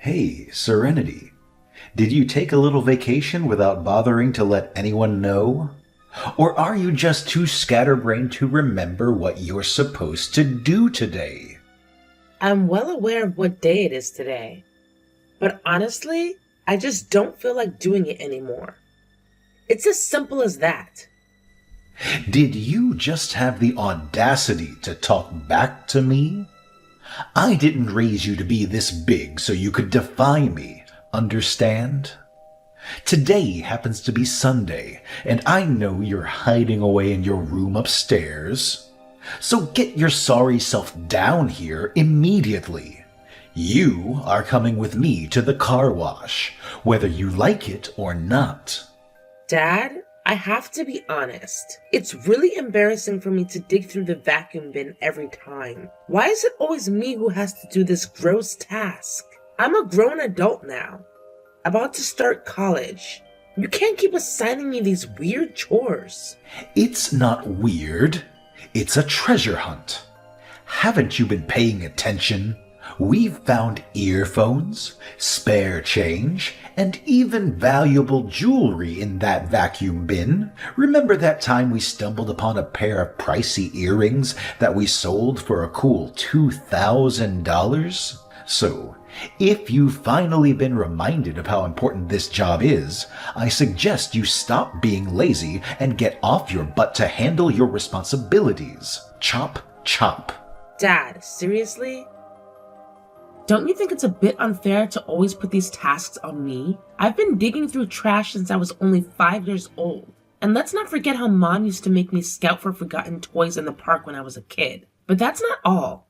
Hey, Serenity. Did you take a little vacation without bothering to let anyone know? Or are you just too scatterbrained to remember what you're supposed to do today? I'm well aware of what day it is today, but honestly, I just don't feel like doing it anymore. It's as simple as that. Did you just have the audacity to talk back to me? I didn't raise you to be this big so you could defy me, understand? Today happens to be Sunday, and I know you're hiding away in your room upstairs. So get your sorry self down here immediately. You are coming with me to the car wash, whether you like it or not. Dad, I have to be honest. It's really embarrassing for me to dig through the vacuum bin every time. Why is it always me who has to do this gross task? I'm a grown adult now, about to start college. You can't keep assigning me these weird chores. It's not weird. It's a treasure hunt. Haven't you been paying attention? We've found earphones, spare change, and even valuable jewelry in that vacuum bin. Remember that time we stumbled upon a pair of pricey earrings that we sold for a cool $2,000? So, if you've finally been reminded of how important this job is, I suggest you stop being lazy and get off your butt to handle your responsibilities. Chop, chop. Dad, seriously? Don't you think it's a bit unfair to always put these tasks on me? I've been digging through trash since I was only 5 years old. And let's not forget how Mom used to make me scout for forgotten toys in the park when I was a kid. But that's not all.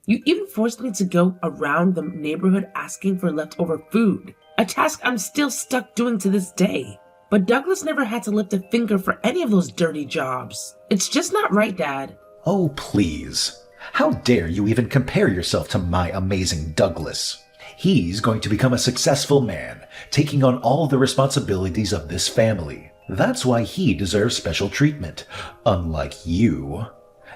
You even forced me to go around the neighborhood asking for leftover food, a task I'm still stuck doing to this day. But Douglas never had to lift a finger for any of those dirty jobs. It's just not right, Dad. Oh, please. How dare you even compare yourself to my amazing Douglas? He's going to become a successful man, taking on all the responsibilities of this family. That's why he deserves special treatment, unlike you.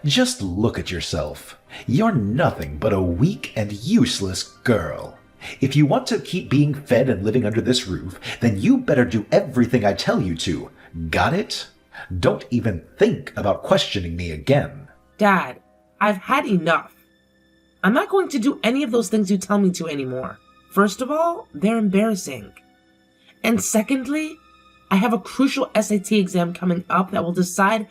Just look at yourself. You're nothing but a weak and useless girl. If you want to keep being fed and living under this roof, then you better do everything I tell you to. Got it? Don't even think about questioning me again. Dad, I've had enough. I'm not going to do any of those things you tell me to anymore. First of all, they're embarrassing. And secondly, I have a crucial SAT exam coming up that will decide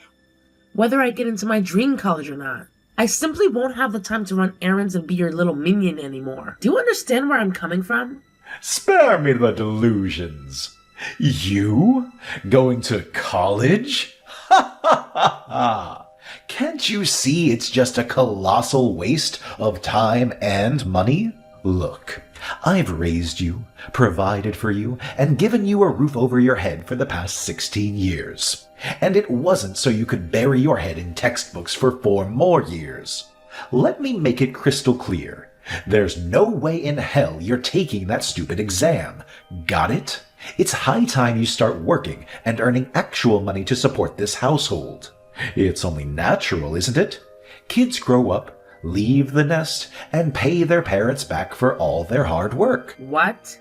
whether I get into my dream college or not. I simply won't have the time to run errands and be your little minion anymore. Do you understand where I'm coming from? Spare me the delusions. You? Going to college? Ha ha ha ha! Can't you see it's just a colossal waste of time and money? Look, I've raised you, provided for you, and given you a roof over your head for the past 16 years. And it wasn't so you could bury your head in textbooks for 4 more years. Let me make it crystal clear. There's no way in hell you're taking that stupid exam. Got it? It's high time you start working and earning actual money to support this household. It's only natural, isn't it? Kids grow up, leave the nest, and pay their parents back for all their hard work. What?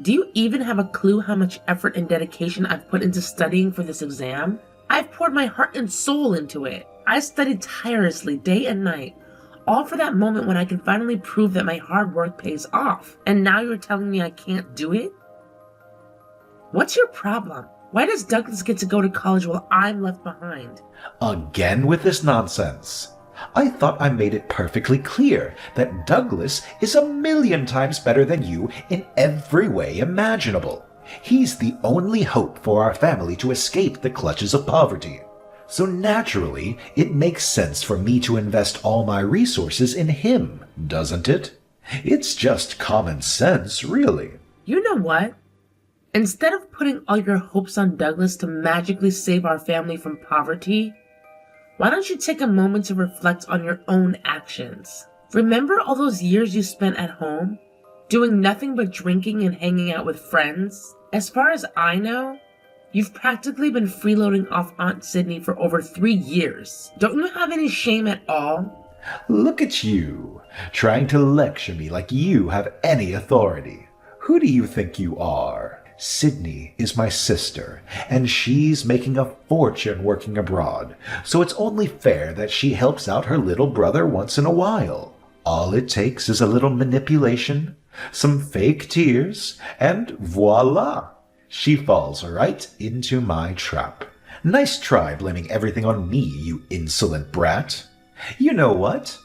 Do you even have a clue how much effort and dedication I've put into studying for this exam? I've poured my heart and soul into it. I studied tirelessly day and night, all for that moment when I can finally prove that my hard work pays off. And now you're telling me I can't do it? What's your problem? Why does Douglas get to go to college while I'm left behind? Again with this nonsense. I thought I made it perfectly clear that Douglas is 1,000,000 times better than you in every way imaginable. He's the only hope for our family to escape the clutches of poverty. So naturally, it makes sense for me to invest all my resources in him, doesn't it? It's just common sense, really. You know what? Instead of putting all your hopes on Douglas to magically save our family from poverty, why don't you take a moment to reflect on your own actions? Remember all those years you spent at home, doing nothing but drinking and hanging out with friends? As far as I know, you've practically been freeloading off Aunt Sydney for over 3 years. Don't you have any shame at all? Look at you, trying to lecture me like you have any authority. Who do you think you are? Sydney is my sister, and she's making a fortune working abroad, so it's only fair that she helps out her little brother once in a while. All it takes is a little manipulation, some fake tears, and voila! She falls right into my trap. Nice try blaming everything on me, you insolent brat. You know what?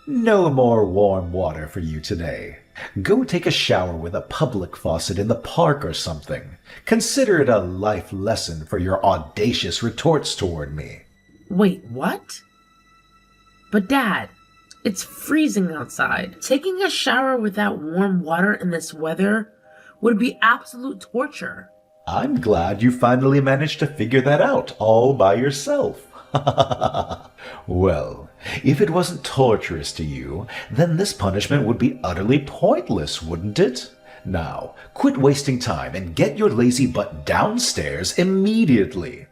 No more warm water for you today. Go take a shower with a public faucet in the park or something. Consider it a life lesson for your audacious retorts toward me. Wait, what? But Dad, it's freezing outside. Taking a shower without warm water in this weather would be absolute torture. I'm glad you finally managed to figure that out all by yourself. Well, if it wasn't torturous to you, then this punishment would be utterly pointless, wouldn't it? Now, quit wasting time and get your lazy butt downstairs immediately.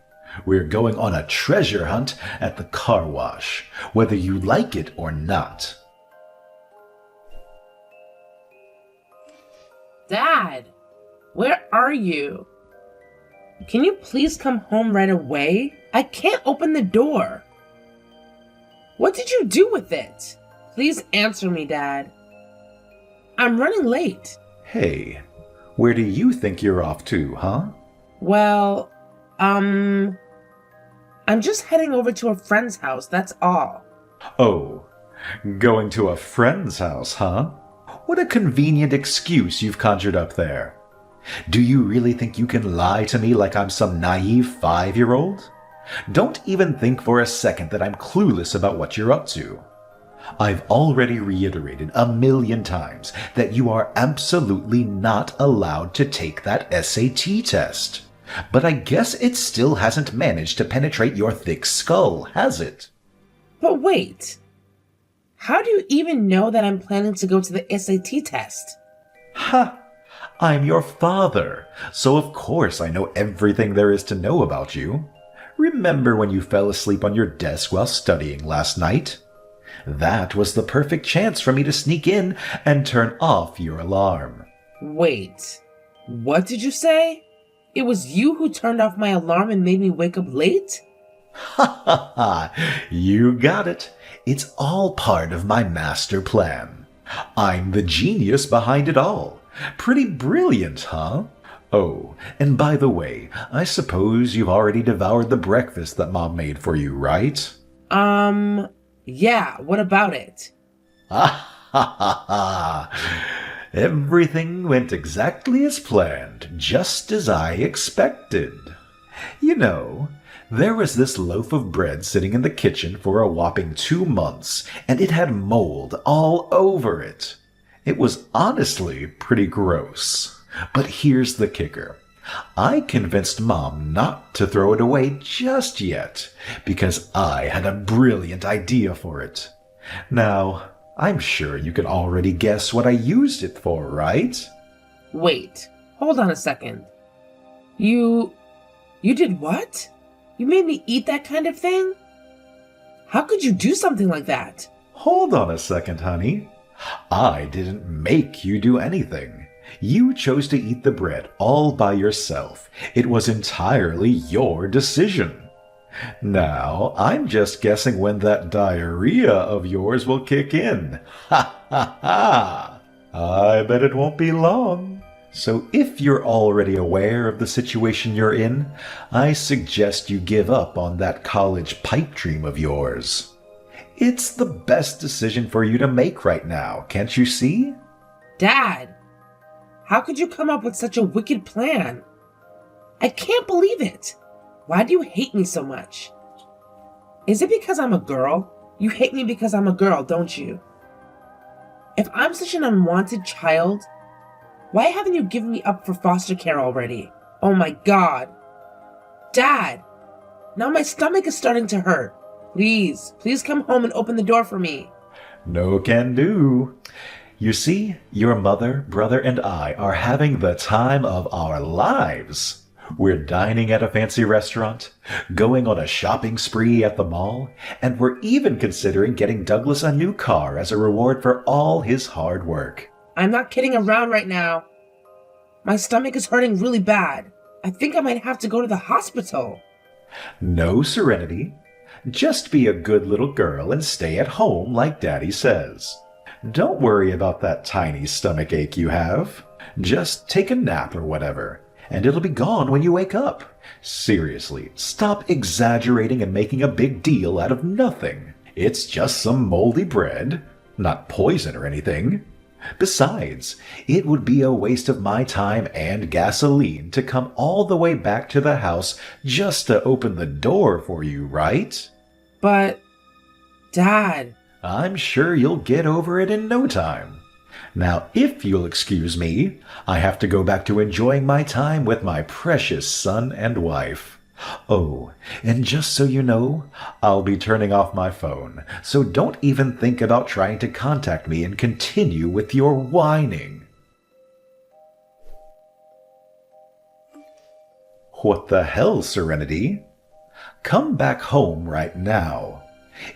We're going on a treasure hunt at the car wash, whether you like it or not. Dad, where are you? Can you please come home right away? I can't open the door. What did you do with it? Please answer me, Dad. I'm running late. Hey, where do you think you're off to, huh? Well, I'm just heading over to a friend's house, that's all. Oh, going to a friend's house, huh? What a convenient excuse you've conjured up there. Do you really think you can lie to me like I'm some naive 5-year-old? Don't even think for a second that I'm clueless about what you're up to. I've already reiterated 1,000,000 times that you are absolutely not allowed to take that SAT test. But I guess it still hasn't managed to penetrate your thick skull, has it? But wait, how do you even know that I'm planning to go to the SAT test? Ha! I'm your father, so of course I know everything there is to know about you. Remember when you fell asleep on your desk while studying last night? That was the perfect chance for me to sneak in and turn off your alarm. Wait, what did you say? It was you who turned off my alarm and made me wake up late? Ha ha ha! You got it. It's all part of my master plan. I'm the genius behind it all. Pretty brilliant, huh? Oh, and by the way, I suppose you've already devoured the breakfast that Mom made for you, right? Yeah, what about it? Ha ha ha ha! Everything went exactly as planned, just as I expected. You know, there was this loaf of bread sitting in the kitchen for a whopping 2 months, and it had mold all over it. It was honestly pretty gross. But here's the kicker. I convinced Mom not to throw it away just yet, because I had a brilliant idea for it. Now, I'm sure you can already guess what I used it for, right? Wait, hold on a second. You did what? You made me eat that kind of thing? How could you do something like that? Hold on a second, honey. I didn't make you do anything. You chose to eat the bread all by yourself. It was entirely your decision. Now, I'm just guessing when that diarrhea of yours will kick in. Ha ha ha! I bet it won't be long. So if you're already aware of the situation you're in, I suggest you give up on that college pipe dream of yours. It's the best decision for you to make right now, can't you see? Dad, how could you come up with such a wicked plan? I can't believe it. Why do you hate me so much? Is it because I'm a girl? You hate me because I'm a girl, don't you? If I'm such an unwanted child, why haven't you given me up for foster care already? Oh my God. Dad, now my stomach is starting to hurt. Please come home and open the door for me. No can do. You see, your mother, brother, and I are having the time of our lives. We're dining at a fancy restaurant, going on a shopping spree at the mall, and we're even considering getting Douglas a new car as a reward for all his hard work. I'm not kidding around right now. My stomach is hurting really bad. I think I might have to go to the hospital. No, Serenity. Just be a good little girl and stay at home like Daddy says. Don't worry about that tiny stomach ache you have. Just take a nap or whatever, and it'll be gone when you wake up. Seriously, stop exaggerating and making a big deal out of nothing. It's just some moldy bread, not poison or anything. Besides, it would be a waste of my time and gasoline to come all the way back to the house just to open the door for you, right? But, Dad... I'm sure you'll get over it in no time. Now, if you'll excuse me, I have to go back to enjoying my time with my precious son and wife. Oh, and just so you know, I'll be turning off my phone, so don't even think about trying to contact me and continue with your whining. What the hell, Serenity? Come back home right now.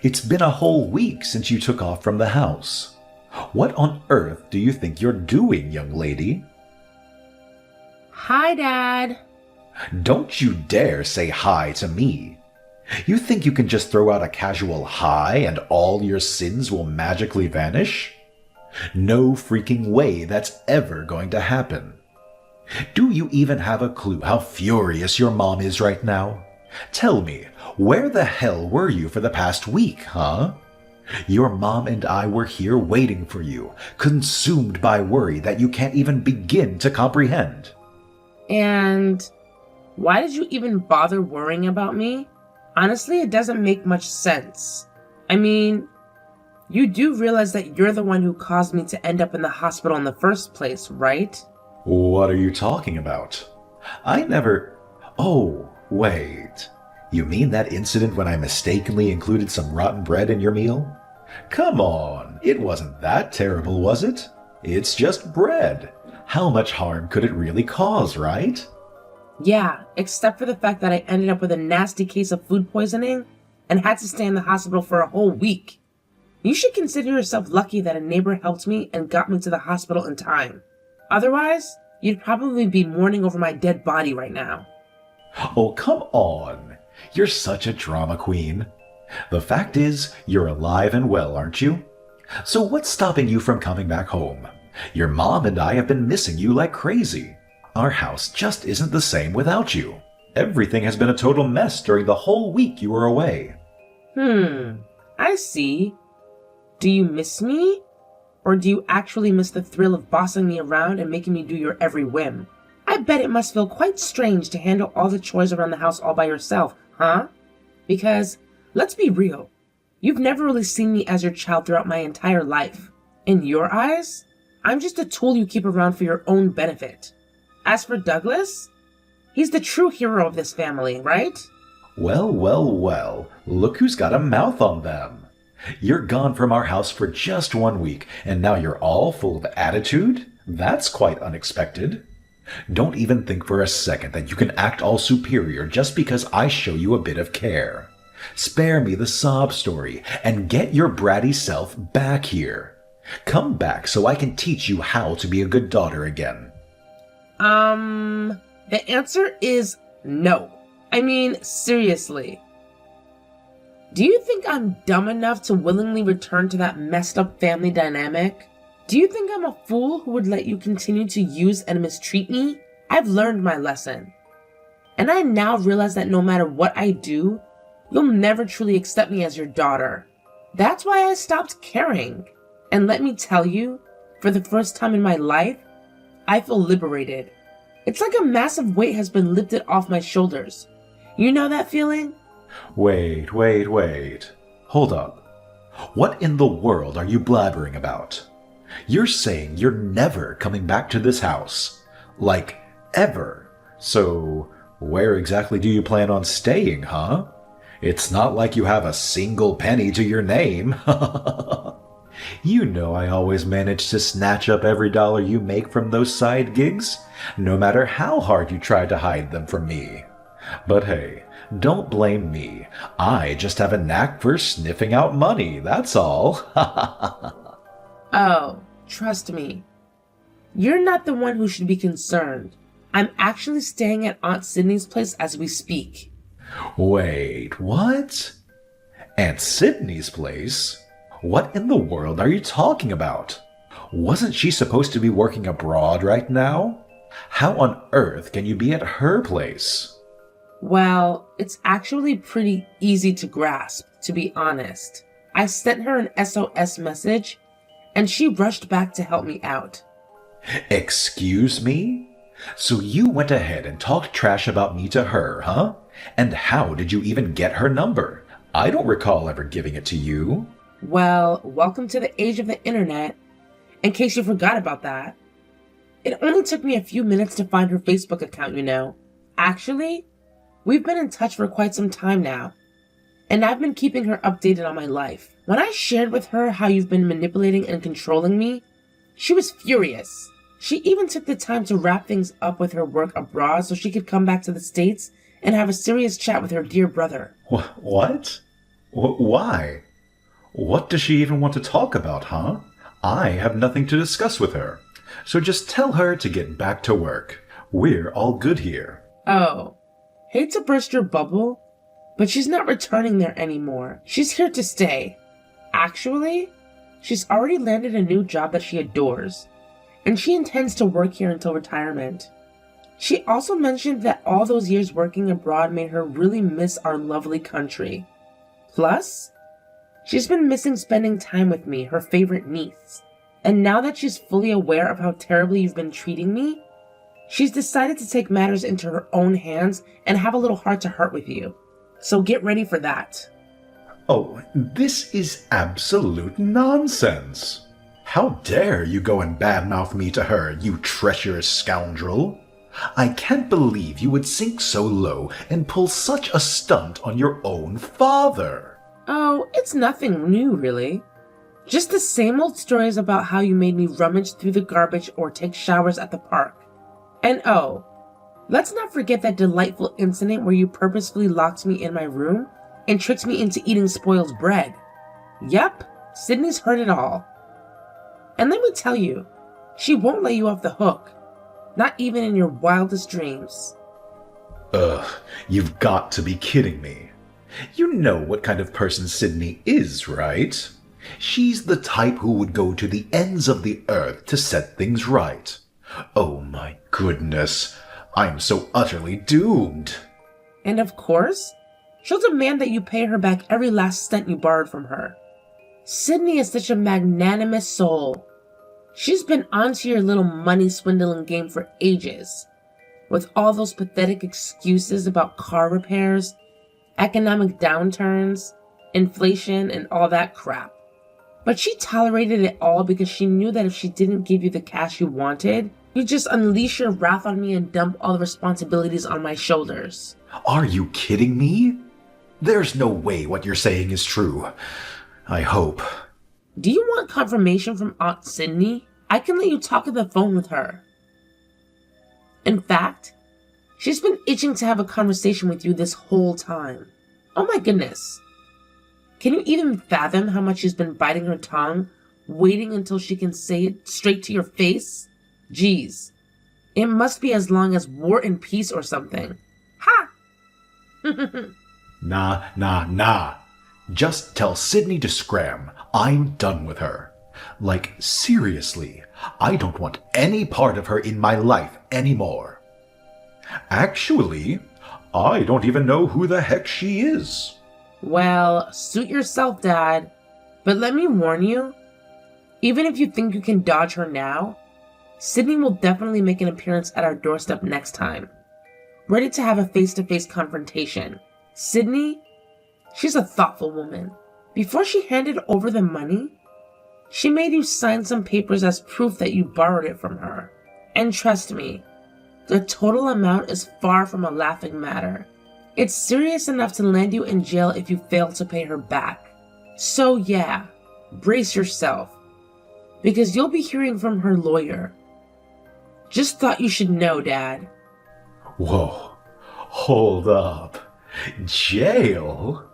It's been a whole week since you took off from the house. What on earth do you think you're doing, young lady? Hi, Dad. Don't you dare say hi to me. You think you can just throw out a casual hi and all your sins will magically vanish? No freaking way that's ever going to happen. Do you even have a clue how furious your mom is right now? Tell me, where the hell were you for the past week, huh? Your mom and I were here waiting for you, consumed by worry that you can't even begin to comprehend. And why did you even bother worrying about me? Honestly, it doesn't make much sense. I mean, you do realize that you're the one who caused me to end up in the hospital in the first place, right? What are you talking about? I never... Oh, wait. You mean that incident when I mistakenly included some rotten bread in your meal? Come on, it wasn't that terrible, was it? It's just bread. How much harm could it really cause, right? Yeah, except for the fact that I ended up with a nasty case of food poisoning and had to stay in the hospital for a whole week. You should consider yourself lucky that a neighbor helped me and got me to the hospital in time. Otherwise, you'd probably be mourning over my dead body right now. Oh, come on. You're such a drama queen. The fact is, you're alive and well, aren't you? So what's stopping you from coming back home? Your mom and I have been missing you like crazy. Our house just isn't the same without you. Everything has been a total mess during the whole week you were away. I see. Do you miss me? Or do you actually miss the thrill of bossing me around and making me do your every whim? I bet it must feel quite strange to handle all the chores around the house all by yourself, huh? Because, let's be real, you've never really seen me as your child throughout my entire life. In your eyes, I'm just a tool you keep around for your own benefit. As for Douglas, he's the true hero of this family, right? Well, well, well, look who's got a mouth on them. You're gone from our house for just 1 week, and now you're all full of attitude? That's quite unexpected. Don't even think for a second that you can act all superior just because I show you a bit of care. Spare me the sob story and get your bratty self back here. Come back so I can teach you how to be a good daughter again. The answer is no. I mean, seriously. Do you think I'm dumb enough to willingly return to that messed up family dynamic? Do you think I'm a fool who would let you continue to use and mistreat me? I've learned my lesson. And I now realize that no matter what I do, you'll never truly accept me as your daughter. That's why I stopped caring. And let me tell you, for the first time in my life, I feel liberated. It's like a massive weight has been lifted off my shoulders. You know that feeling? Wait. Hold up. What in the world are you blabbering about? You're saying you're never coming back to this house. Like, ever. So, where exactly do you plan on staying, huh? It's not like you have a single penny to your name. You know I always manage to snatch up every dollar you make from those side gigs, no matter how hard you try to hide them from me. But hey, don't blame me. I just have a knack for sniffing out money, that's all. Oh, trust me. You're not the one who should be concerned. I'm actually staying at Aunt Sydney's place as we speak. Wait, what? Aunt Sydney's place? What in the world are you talking about? Wasn't she supposed to be working abroad right now? How on earth can you be at her place? Well, it's actually pretty easy to grasp, to be honest. I sent her an SOS message, and she rushed back to help me out. Excuse me? So you went ahead and talked trash about me to her, huh? And how did you even get her number? I don't recall ever giving it to you. Well, welcome to the age of the internet, in case you forgot about that. It only took me a few minutes to find her Facebook account, you know. Actually, we've been in touch for quite some time now, and I've been keeping her updated on my life. When I shared with her how you've been manipulating and controlling me, she was furious. She even took the time to wrap things up with her work abroad so she could come back to the States and have a serious chat with her dear brother. What? Why? What does she even want to talk about, huh? I have nothing to discuss with her. So just tell her to get back to work. We're all good here. Oh, hate to burst your bubble, but she's not returning there anymore. She's here to stay. Actually, she's already landed a new job that she adores, and she intends to work here until retirement. She also mentioned that all those years working abroad made her really miss our lovely country. Plus, she's been missing spending time with me, her favorite niece. And now that she's fully aware of how terribly you've been treating me, she's decided to take matters into her own hands and have a little heart to heart with you. So get ready for that. Oh, this is absolute nonsense. How dare you go and badmouth me to her, you treacherous scoundrel? I can't believe you would sink so low and pull such a stunt on your own father. Oh, it's nothing new, really. Just the same old stories about how you made me rummage through the garbage or take showers at the park. And oh, let's not forget that delightful incident where you purposefully locked me in my room and tricked me into eating spoiled bread. Yep, Sydney's heard it all. And let me tell you, she won't let you off the hook. Not even in your wildest dreams. Ugh, you've got to be kidding me. You know what kind of person Sydney is, right? She's the type who would go to the ends of the earth to set things right. Oh my goodness, I'm so utterly doomed. And of course, she'll demand that you pay her back every last cent you borrowed from her. Sydney is such a magnanimous soul. She's been onto your little money swindling game for ages, with all those pathetic excuses about car repairs, economic downturns, inflation, and all that crap. But she tolerated it all because she knew that if she didn't give you the cash you wanted, you'd just unleash your wrath on me and dump all the responsibilities on my shoulders. Are you kidding me? There's no way what you're saying is true. I hope. Do you want confirmation from Aunt Sydney? I can let you talk on the phone with her. In fact, she's been itching to have a conversation with you this whole time. Oh my goodness. Can you even fathom how much she's been biting her tongue, waiting until she can say it straight to your face? Geez, it must be as long as War and Peace or something. Ha! Nah. Just tell Sydney to scram. I'm done with her. Like, seriously, I don't want any part of her in my life anymore. Actually, I don't even know who the heck she is. Well, suit yourself, Dad. But let me warn you, even if you think you can dodge her now, Sydney will definitely make an appearance at our doorstep next time, ready to have a face-to-face confrontation. Sydney, she's a thoughtful woman. Before she handed over the money, she made you sign some papers as proof that you borrowed it from her. And trust me, the total amount is far from a laughing matter. It's serious enough to land you in jail if you fail to pay her back. So yeah, brace yourself. because you'll be hearing from her lawyer. Just thought you should know, Dad. Whoa, hold up. Jail?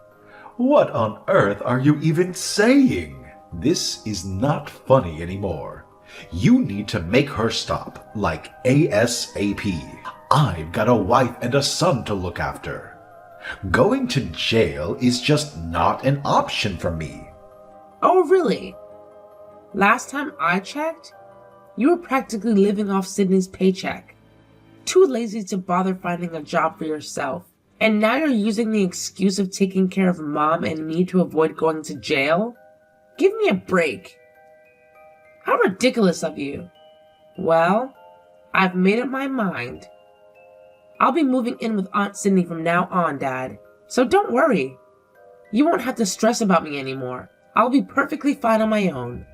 What on earth are you even saying? This is not funny anymore. You need to make her stop, like ASAP. I've got a wife and a son to look after. Going to jail is just not an option for me. Oh, really? Last time I checked, you were practically living off Sydney's paycheck. Too lazy to bother finding a job for yourself. And now you're using the excuse of taking care of Mom and me to avoid going to jail? Give me a break. How ridiculous of you. Well, I've made up my mind. I'll be moving in with Aunt Sydney from now on, Dad. So don't worry. You won't have to stress about me anymore. I'll be perfectly fine on my own.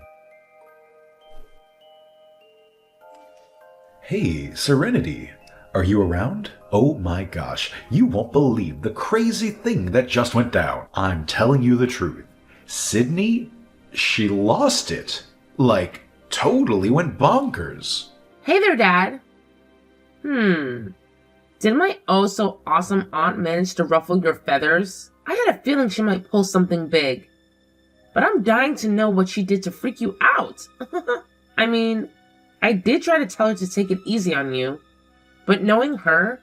Hey, Serenity. Are you around? Oh my gosh, you won't believe the crazy thing that just went down. I'm telling you the truth. Sydney, she lost it. Like, totally went bonkers. Hey there, Dad. Did my oh-so-awesome aunt manage to ruffle your feathers? I had a feeling she might pull something big. But I'm dying to know what she did to freak you out. I mean, I did try to tell her to take it easy on you. But knowing her,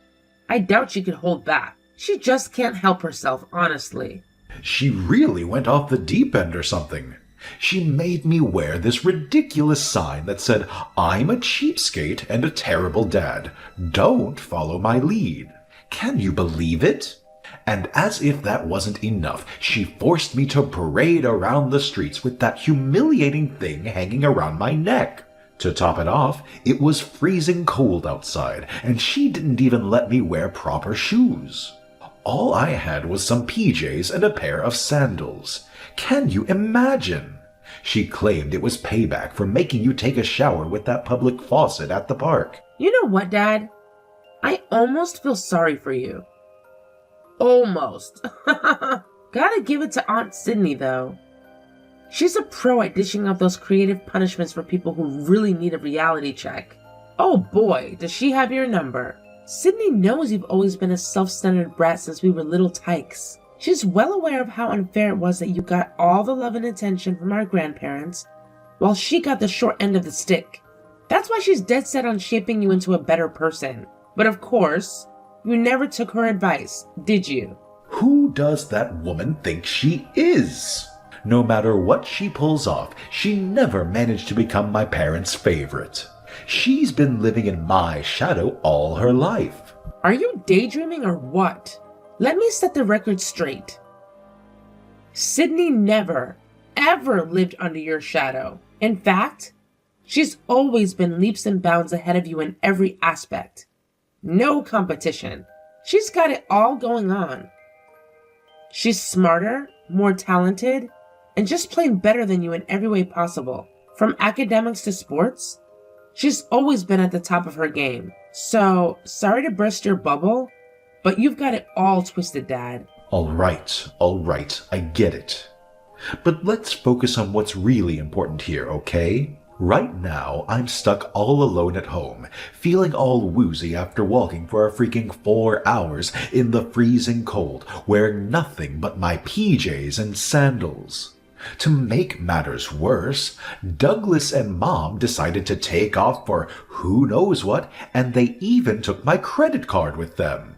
I doubt she could hold back. She just can't help herself, honestly. She really went off the deep end or something. She made me wear this ridiculous sign that said, "I'm a cheapskate and a terrible dad. Don't follow my lead." Can you believe it? And as if that wasn't enough, she forced me to parade around the streets with that humiliating thing hanging around my neck. To top it off, it was freezing cold outside, and she didn't even let me wear proper shoes. All I had was some PJs and a pair of sandals. Can you imagine? She claimed it was payback for making you take a shower with that public faucet at the park. You know what, Dad? I almost feel sorry for you. Almost. Gotta give it to Aunt Sydney, though. She's a pro at dishing out those creative punishments for people who really need a reality check. Oh boy, does she have your number. Sydney knows you've always been a self-centered brat since we were little tykes. She's well aware of how unfair it was that you got all the love and attention from our grandparents, while she got the short end of the stick. That's why she's dead set on shaping you into a better person. But of course, you never took her advice, did you? Who does that woman think she is? No matter what she pulls off, she never managed to become my parents' favorite. She's been living in my shadow all her life. Are you daydreaming or what? Let me set the record straight. Sydney never, ever lived under your shadow. In fact, she's always been leaps and bounds ahead of you in every aspect. No competition. She's got it all going on. She's smarter, more talented, and just plain better than you in every way possible. From academics to sports, she's always been at the top of her game. So, sorry to burst your bubble, but you've got it all twisted, Dad. All right, I get it. But let's focus on what's really important here, okay? Right now, I'm stuck all alone at home, feeling all woozy after walking for a freaking 4 hours in the freezing cold, wearing nothing but my PJs and sandals. To make matters worse, Douglas and Mom decided to take off for who knows what, and they even took my credit card with them.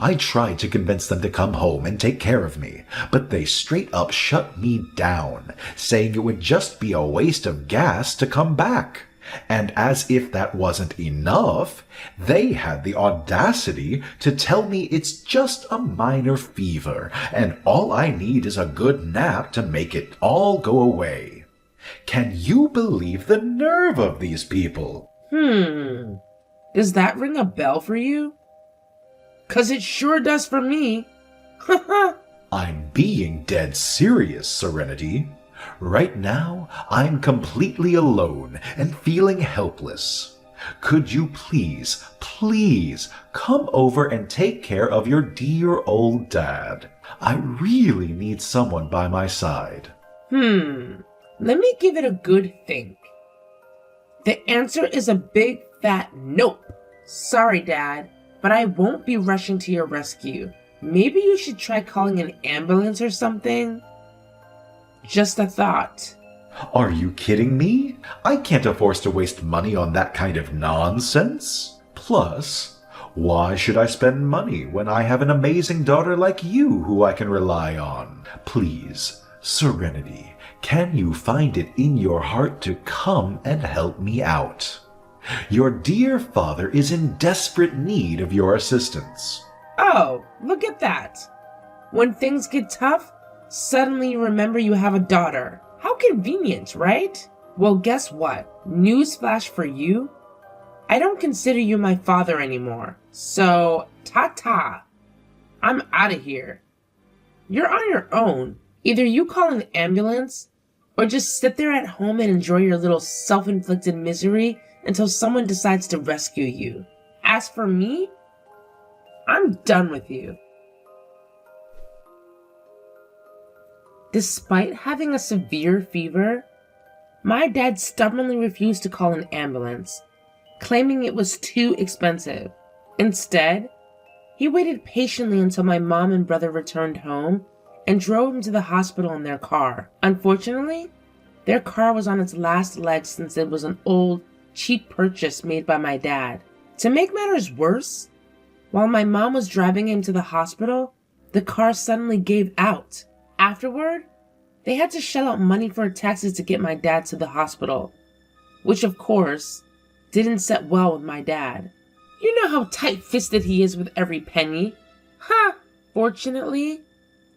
I tried to convince them to come home and take care of me, but they straight up shut me down, saying it would just be a waste of gas to come back. And as if that wasn't enough, they had the audacity to tell me it's just a minor fever, and all I need is a good nap to make it all go away. Can you believe the nerve of these people? Does that ring a bell for you? 'Cause it sure does for me. I'm being dead serious, Serenity. Right now, I'm completely alone and feeling helpless. Could you please come over and take care of your dear old dad? I really need someone by my side. Let me give it a good think. The answer is a big fat nope. Sorry, Dad, but I won't be rushing to your rescue. Maybe you should try calling an ambulance or something. Just a thought. Are you kidding me? I can't afford to waste money on that kind of nonsense. Plus, why should I spend money when I have an amazing daughter like you who I can rely on? Please, Serenity, can you find it in your heart to come and help me out? Your dear father is in desperate need of your assistance. Oh, look at that. When things get tough, suddenly you remember you have a daughter. How convenient, right? Well, guess what? Newsflash for you. I don't consider you my father anymore. So, ta-ta. I'm out of here. You're on your own. Either you call an ambulance, or just sit there at home and enjoy your little self-inflicted misery until someone decides to rescue you. As for me, I'm done with you. Despite having a severe fever, my dad stubbornly refused to call an ambulance, claiming it was too expensive. Instead, he waited patiently until my mom and brother returned home and drove him to the hospital in their car. Unfortunately, their car was on its last legs since it was an old, cheap purchase made by my dad. To make matters worse, while my mom was driving him to the hospital, the car suddenly gave out. Afterward, they had to shell out money for a taxi to get my dad to the hospital, which of course didn't set well with my dad. You know how tight-fisted he is with every penny. Ha! Fortunately,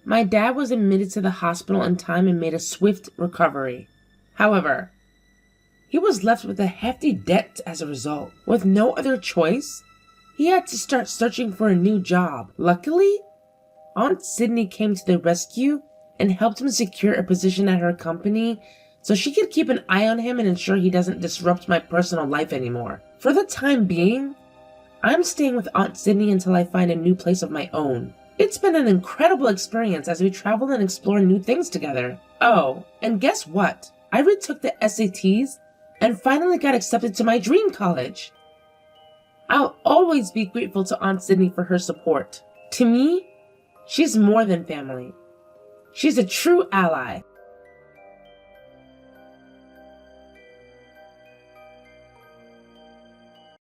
my dad was admitted to the hospital in time and made a swift recovery. However, he was left with a hefty debt as a result. With no other choice, he had to start searching for a new job. Luckily, Aunt Sydney came to the rescue and helped him secure a position at her company so she could keep an eye on him and ensure he doesn't disrupt my personal life anymore. For the time being, I'm staying with Aunt Sydney until I find a new place of my own. It's been an incredible experience as we travel and explore new things together. Oh, and guess what? I retook the SATs and finally got accepted to my dream college. I'll always be grateful to Aunt Sydney for her support. To me, she's more than family. She's a true ally.